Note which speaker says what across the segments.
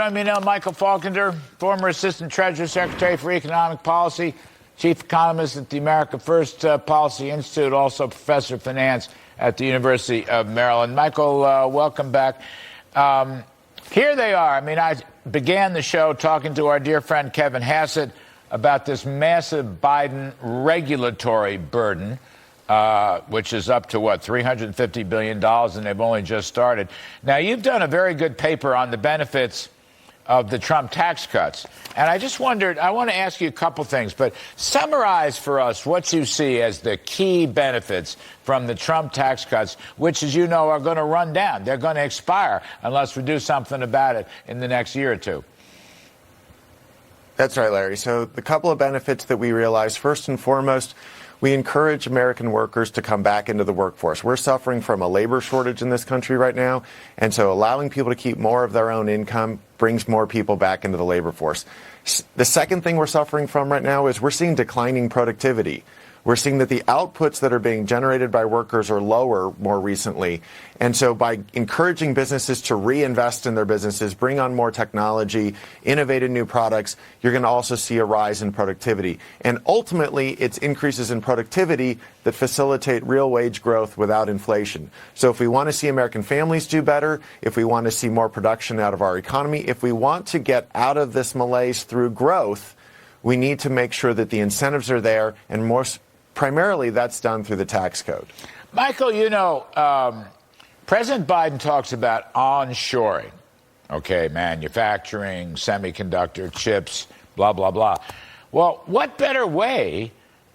Speaker 1: Join me now, Michael Faulkender, former Assistant Treasury Secretary for Economic Policy, Chief Economist at the America First Policy Institute, also Professor of Finance at the University of Maryland. Michael, welcome back. Here they are. I mean, I began the show talking to our dear friend Kevin Hassett about this massive Biden regulatory burden, which is up to, what, $350 billion, and they've only just started. Now, you've done a very good paper on the benefits of the Trump tax cuts. And I just wondered, I want to ask you a couple things, but summarize for us what you see as the key benefits from the Trump tax cuts, which, as you know, are going to run down. They're going to expire unless we do something about it in the next year or two.
Speaker 2: That's right, Larry. So the couple of benefits that we realize, first and foremost, we encourage American workers to come back into the workforce. We're suffering from a labor shortage in this country right now, and so allowing people to keep more of their own income brings more people back into the labor force. The second thing we're suffering from right now is we're seeing declining productivity. We're seeing that the outputs that are being generated by workers are lower more recently. And so by encouraging businesses to reinvest in their businesses, bring on more technology, innovate in new products, you're going to also see a rise in productivity. And ultimately, it's increases in productivity that facilitate real wage growth without inflation. So if we want to see American families do better, if we want to see more production out of our economy, if we want to get out of this malaise through growth, we need to make sure that the incentives are there, and primarily that's done through the tax code.
Speaker 1: Michael, you know, President Biden talks about onshoring, okay, manufacturing, semiconductor, chips, blah, blah, blah. Well, what better way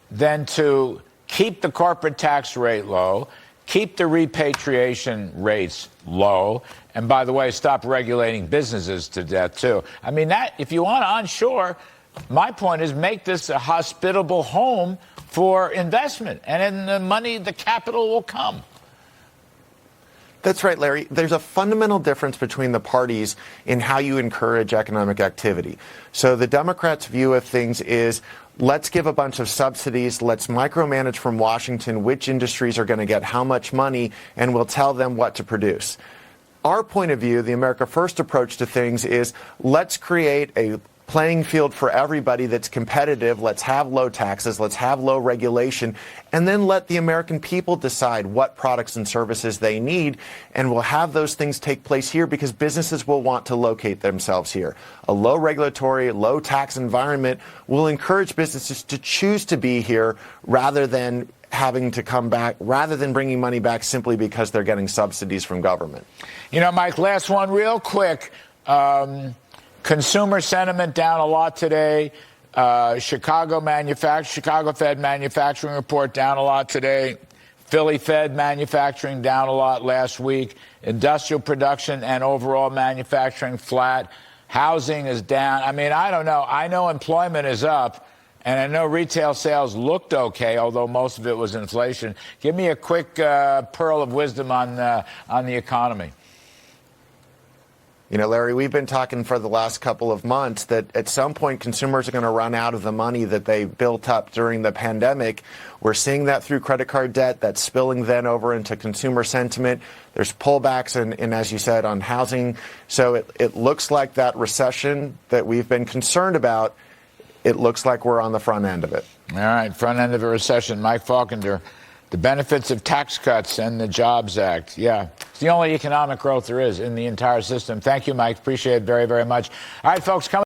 Speaker 1: than to keep the corporate tax rate low, keep the repatriation rates low, and by the way, stop regulating businesses to death, too. I mean, that if you want to onshore, my point is make this a hospitable home for investment, and then the money, the capital will come.
Speaker 2: That's right, Larry. There's a fundamental difference between the parties in how you encourage economic activity. So the Democrats' view of things is, let's give a bunch of subsidies, let's micromanage from Washington which industries are going to get how much money, and we'll tell them what to produce. Our point of view, the America First approach to things, is let's create a playing field for everybody that's competitive. Let's have low taxes, let's have low regulation, and then let the American people decide what products and services they need, and we'll have those things take place here because businesses will want to locate themselves here. A low regulatory, low tax environment will encourage businesses to choose to be here rather than having to come back, rather than bringing money back simply because they're getting subsidies from government.
Speaker 1: You know, Mike, last one real quick. Consumer sentiment down a lot today. Chicago Fed manufacturing report down a lot today. Philly Fed manufacturing down a lot last week. Industrial production and overall manufacturing flat. Housing is down. I mean, I don't know. I know employment is up, and I know retail sales looked okay, although most of it was inflation. Give me a quick pearl of wisdom on the economy.
Speaker 2: You know, Larry, we've been talking for the last couple of months that at some point consumers are going to run out of the money that they built up during the pandemic. We're seeing that through credit card debt. That's spilling then over into consumer sentiment. There's pullbacks and as you said, on housing. So it looks like that recession that we've been concerned about, it looks like we're on the front end of it.
Speaker 1: All right, front end of a recession. Mike Faulkender. The benefits of tax cuts and the Jobs Act. Yeah, it's the only economic growth there is in the entire system. Thank you, Mike. Appreciate it very, very much. All right, folks, come